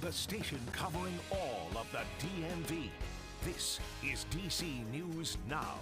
the station covering all of the DMV. This is DC News Now.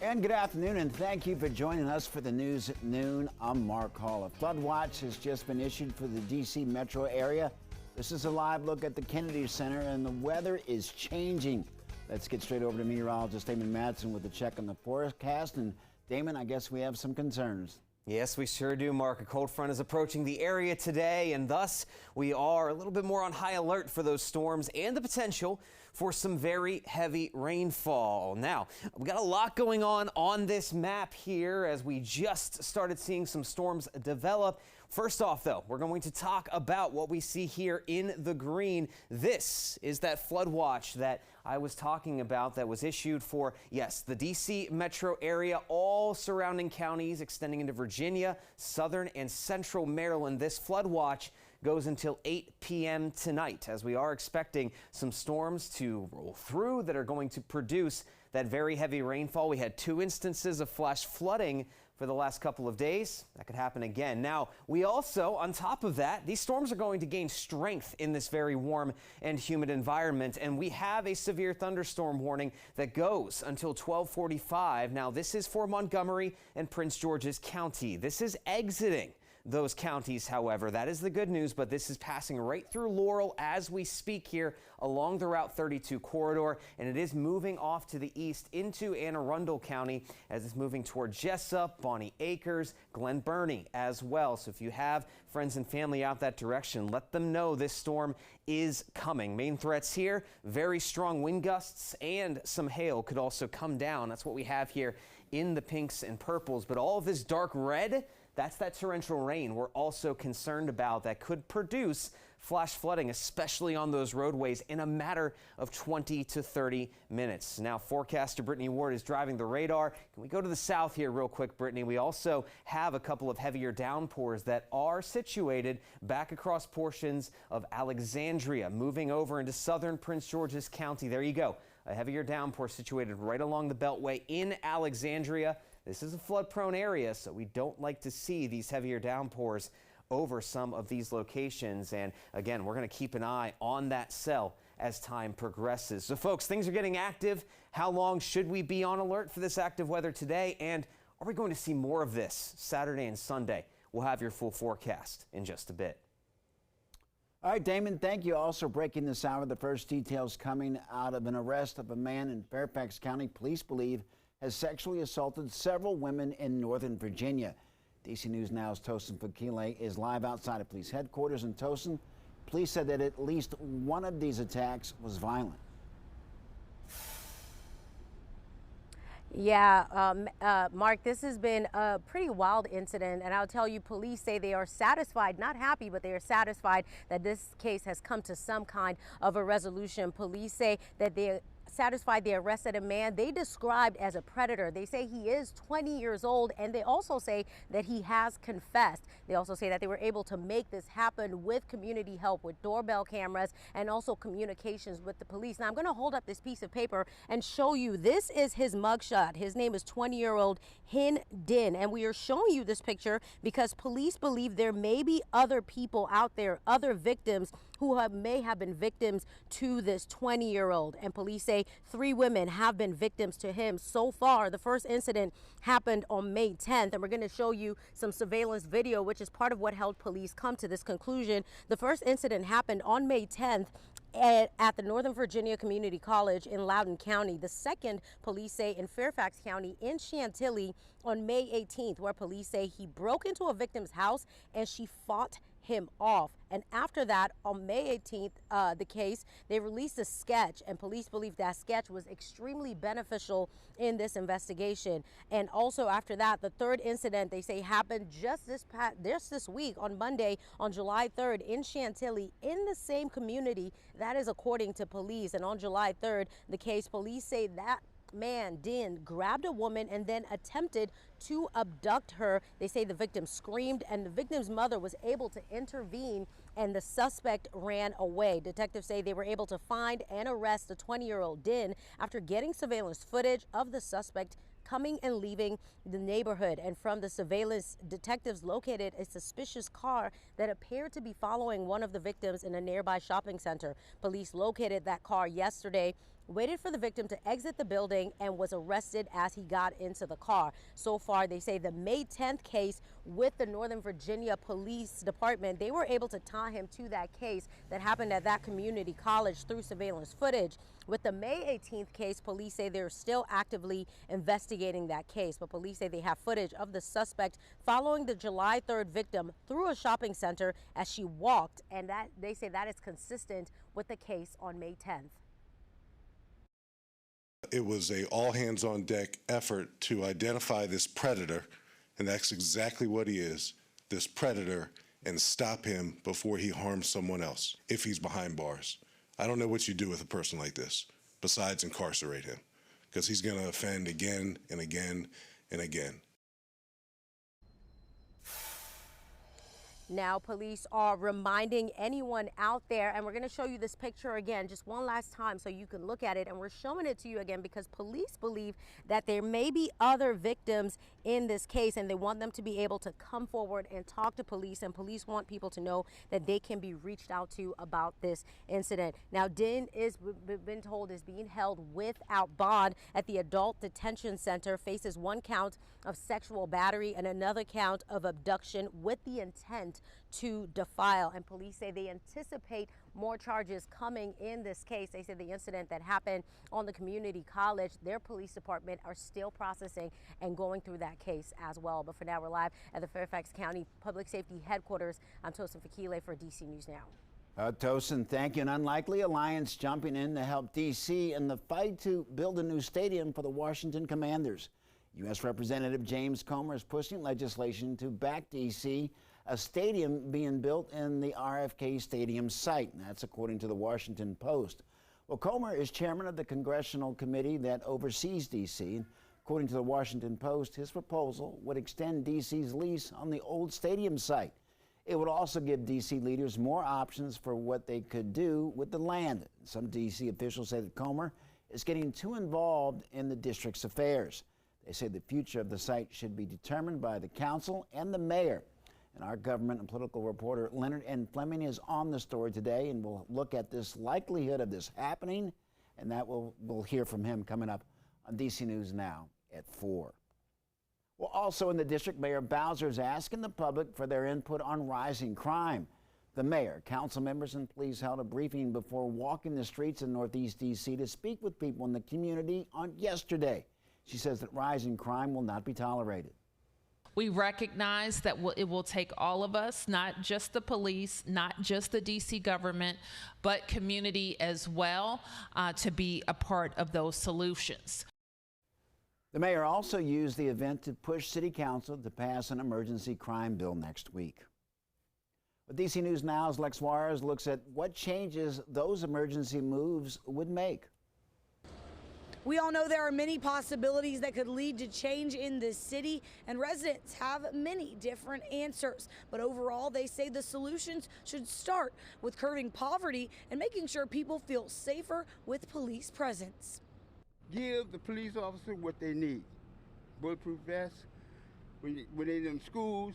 And good afternoon, and thank you for joining us for the news at noon. I'm Mark Hall. A flood watch has just been issued for the DC metro area. This is a live look at the Kennedy Center, and the weather is changing. Let's get straight over to meteorologist Damon Madsen with a check on the forecast. And Damon, I guess we have some concerns. Yes, we sure do, Mark. A cold front is approaching the area today, and thus we are a little bit more on high alert for those storms and the potential for some very heavy rainfall. Now, we got a lot going on this map here as we just started seeing some storms develop. First off, though, we're going to talk about what we see here in the green. This is that flood watch that I was talking about that was issued for, yes, the D.C. metro area, all surrounding counties extending into Virginia, southern and central Maryland. This flood watch goes until 8 p.m. tonight, as we are expecting some storms to roll through that are going to produce that very heavy rainfall. We had 2 instances of flash flooding for the last couple of days. That could happen again. Now, we also, on top of that, these storms are going to gain strength in this very warm and humid environment, and we have a severe thunderstorm warning that goes until 12:45. Now, this is for Montgomery and Prince George's County. This is exiting those counties, however. That is the good news, but this is passing right through Laurel as we speak here along the Route 32 corridor, and it is moving off to the east into Anne Arundel County as it's moving toward Jessup, Bonnie Acres, Glen Burnie as well. So if you have friends and family out that direction, let them know this storm is coming. Main threats here, very strong wind gusts and some hail could also come down. That's what we have here in the pinks and purples, but all of this dark red, that's that torrential rain we're also concerned about that could produce flash flooding, especially on those roadways in a matter of 20 to 30 minutes. Now, forecaster Brittany Ward is driving the radar. Can we go to the south here real quick, Brittany? We also have a couple of heavier downpours that are situated back across portions of Alexandria, moving over into southern Prince George's County. There you go. A heavier downpour situated right along the Beltway in Alexandria. This is a flood-prone area, so we don't like to see these heavier downpours over some of these locations. And again, we're going to keep an eye on that cell as time progresses. So folks, things are getting active. How long should we be on alert for this active weather today? And are we going to see more of this Saturday and Sunday? We'll have your full forecast in just a bit. All right, Damon, thank you. Also breaking this hour, the first details coming out of an arrest of a man in Fairfax County police believe has sexually assaulted several women in Northern Virginia. DC News Now's Tosin Fakile is live outside of police headquarters in Tosin. Police said that at least one of these attacks was violent. Yeah, Mark, this has been a pretty wild incident, and I'll tell you, police say they are satisfied, not happy, but they are satisfied that this case has come to some kind of a resolution. Police say that they satisfied they arrested a man they described as a predator. They say he is 20 years old, and they also say that he has confessed. They also say that they were able to make this happen with community help, with doorbell cameras and also communications with the police. Now I'm going to hold up this piece of paper and show you. This is his mugshot. His name is 20-year-old Hin Din, and we are showing you this picture because police believe there may be other people out there, other victims who may have been victims to this 20-year-old. And police say 3 women have been victims to him so far. The first incident happened on May 10th, and we're going to show you some surveillance video, which is part of what helped police come to this conclusion. The first incident happened on May 10th at the Northern Virginia Community College in Loudoun County. The second, police say, in Fairfax County in Chantilly on May 18th, where police say he broke into a victim's house and she fought him off. And after that, on May 18th, the case, they released a sketch, and police believe that sketch was extremely beneficial in this investigation. And also after that, the third incident, they say, happened just this week on Monday, on July 3rd in Chantilly, in the same community. That is according to police. And on July 3rd, the case, police say that man, Din, grabbed a woman and then attempted to abduct her. They say the victim screamed, and the victim's mother was able to intervene, and the suspect ran away. Detectives say they were able to find and arrest the 20-year-old Din after getting surveillance footage of the suspect coming and leaving the neighborhood. And from the surveillance, detectives located a suspicious car that appeared to be following one of the victims in a nearby shopping center. Police located that car yesterday, waited for the victim to exit the building, and was arrested as he got into the car. So far, they say the May 10th case with the Northern Virginia Police Department, they were able to tie him to that case that happened at that community college through surveillance footage. With the May 18th case, police say they're still actively investigating that case, but police say they have footage of the suspect following the July 3rd victim through a shopping center as she walked, and that they say that is consistent with the case on May 10th. It was a all-hands-on-deck effort to identify this predator, and that's exactly what he is, this predator, and stop him before he harms someone else, if he's behind bars. I don't know what you do with a person like this, besides incarcerate him, because he's going to offend again and again and again. Now, police are reminding anyone out there, and we're going to show you this picture again just one last time so you can look at it, and we're showing it to you again because police believe that there may be other victims in this case, and they want them to be able to come forward and talk to police, and police want people to know that they can be reached out to about this incident. Now, Din is been told is being held without bond at the Adult Detention Center, faces 1 count of sexual battery and another count of abduction with the intent to defile, and police say they anticipate more charges coming in this case. They said the incident that happened on the community college, their police department are still processing and going through that case as well. But for now, we're live at the Fairfax County Public Safety Headquarters. I'm Tosin Fakile for DC News Now. Tosin, thank you. An unlikely alliance jumping in to help D.C. in the fight to build a new stadium for the Washington Commanders. U.S. Representative James Comer is pushing legislation to back D.C. a stadium being built in the RFK Stadium site. And that's according to the Washington Post. Well, Comer is chairman of the congressional committee that oversees D.C. According to the Washington Post, his proposal would extend D.C.'s lease on the old stadium site. It would also give D.C. leaders more options for what they could do with the land. Some D.C. officials say that Comer is getting too involved in the district's affairs. They say the future of the site should be determined by the council and the mayor. And our government and political reporter Leonard N. Fleming is on the story today, and we'll look at this likelihood of this happening, and that we'll hear from him coming up on DC News Now at 4. Well, also in the district, Mayor Bowser is asking the public for their input on rising crime. The mayor, council members, and police held a briefing before walking the streets in Northeast DC to speak with people in the community on yesterday. She says that rising crime will not be tolerated. We recognize that it will take all of us, not just the police, not just the DC government, but community as well, to be a part of those solutions. The mayor also used the event to push City Council to pass an emergency crime bill next week. With DC News Now's Lex Juarez looks at what changes those emergency moves would make. We all know there are many possibilities that could lead to change in this city, and residents have many different answers. But overall, they say the solutions should start with curbing poverty and making sure people feel safer with police presence. Give the police officer what they need. Bulletproof vests, when they're in them schools,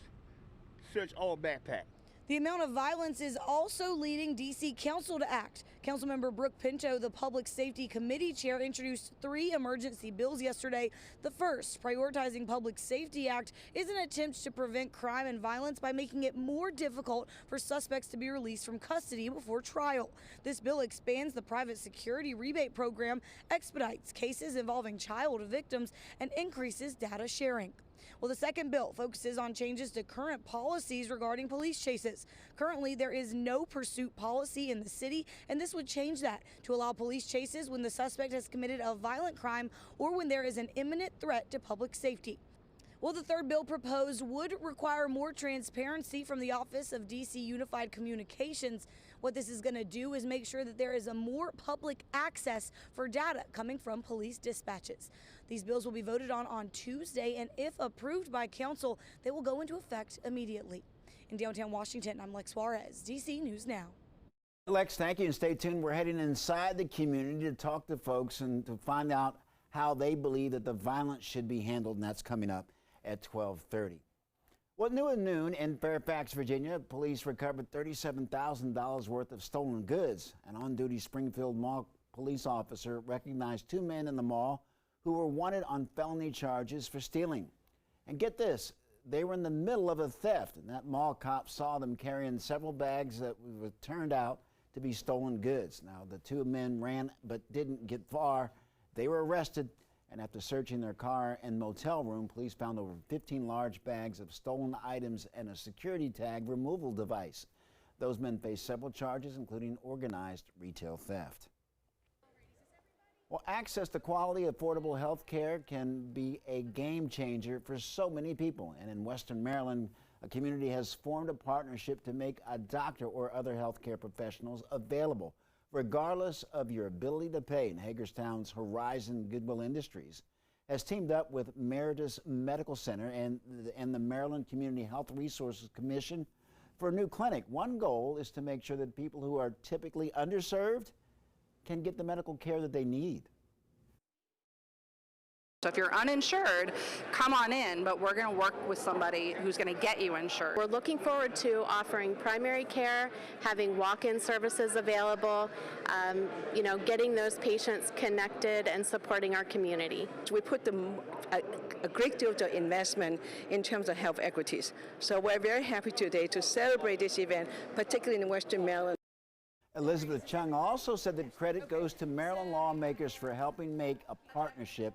search all backpacks. The amount of violence is also leading D.C. Council to act. Councilmember Brooke Pinto, the Public Safety Committee chair, introduced 3 emergency bills yesterday. The first, Prioritizing Public Safety Act, is an attempt to prevent crime and violence by making it more difficult for suspects to be released from custody before trial. This bill expands the private security rebate program, expedites cases involving child victims, and increases data sharing. Well, the second bill focuses on changes to current policies regarding police chases. Currently, there is no pursuit policy in the city, and this would change that to allow police chases when the suspect has committed a violent crime or when there is an imminent threat to public safety. Well, the third bill proposed would require more transparency from the Office of DC Unified Communications. What this is going to do is make sure that there is a more public access for data coming from police dispatches. These bills will be voted on Tuesday, and if approved by council, they will go into effect immediately. In downtown Washington, I'm Lex Juarez, DC News Now. Lex, thank you, and stay tuned. We're heading inside the community to talk to folks and to find out how they believe that the violence should be handled, and that's coming up at 12:30. Well, new at noon in Fairfax, Virginia, police recovered $37,000 worth of stolen goods. An on-duty Springfield Mall police officer recognized two men in the mall who were wanted on felony charges for stealing. And get this, they were in the middle of a theft, and that mall cop saw them carrying several bags that were turned out to be stolen goods. Now, the two men ran but didn't get far. They were arrested, and after searching their car and motel room, police found over 15 large bags of stolen items and a security tag removal device. Those men face several charges, including organized retail theft. Well, access to quality, affordable health care can be a game changer for so many people. And in Western Maryland, a community has formed a partnership to make a doctor or other healthcare professionals available, regardless of your ability to pay. And Hagerstown's Horizon Goodwill Industries has teamed up with Meritus Medical Center and the Maryland Community Health Resources Commission for a new clinic. One goal is to make sure that people who are typically underserved can get the medical care that they need. So if you're uninsured, come on in, but we're going to work with somebody who's going to get you insured. We're looking forward to offering primary care, having walk-in services available, getting those patients connected and supporting our community. We put a great deal of investment in terms of health equities. So we're very happy today to celebrate this event, particularly in Western Maryland. Elizabeth Chung also said that credit goes to Maryland lawmakers for helping make a partnership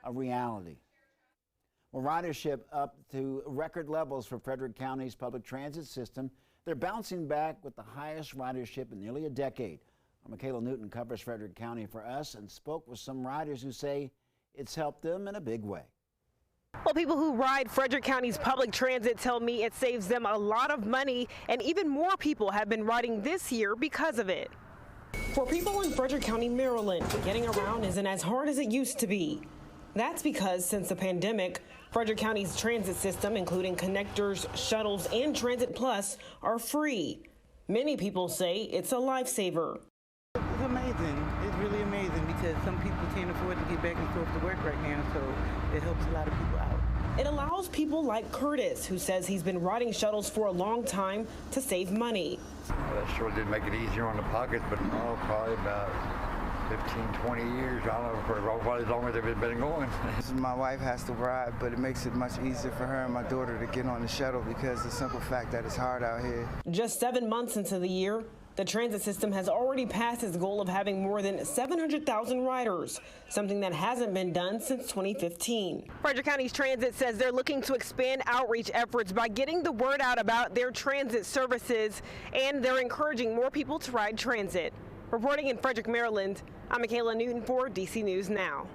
a reality. Well, ridership up to record levels for Frederick County's public transit system. They're bouncing back with the highest ridership in nearly a decade. Michaela Newton covers Frederick County for us and spoke with some riders who say it's helped them in a big way. Well, people who ride Frederick County's public transit tell me it saves them a lot of money, and even more people have been riding this year because of it. For people in Frederick County, Maryland, getting around isn't as hard as it used to be. That's because since the pandemic, Frederick County's transit system, including connectors, shuttles, and Transit Plus, are free. Many people say it's a lifesaver. It's amazing. It's really amazing because some people can't afford to get back and forth to work right now, so it helps a lot of people out. It allows people like Curtis, who says he's been riding shuttles for a long time, to save money. Well, that sure did make it easier on the pockets, but probably about 15, 20 years. I don't know, for probably as long as they've been going. My wife has to ride, but it makes it much easier for her and my daughter to get on the shuttle because the simple fact that it's hard out here. Just 7 months into the year, the transit system has already passed its goal of having more than 700,000 riders, something that hasn't been done since 2015. Frederick County's transit says they're looking to expand outreach efforts by getting the word out about their transit services, and they're encouraging more people to ride transit. Reporting in Frederick, Maryland, I'm Michaela Newton for DC News Now.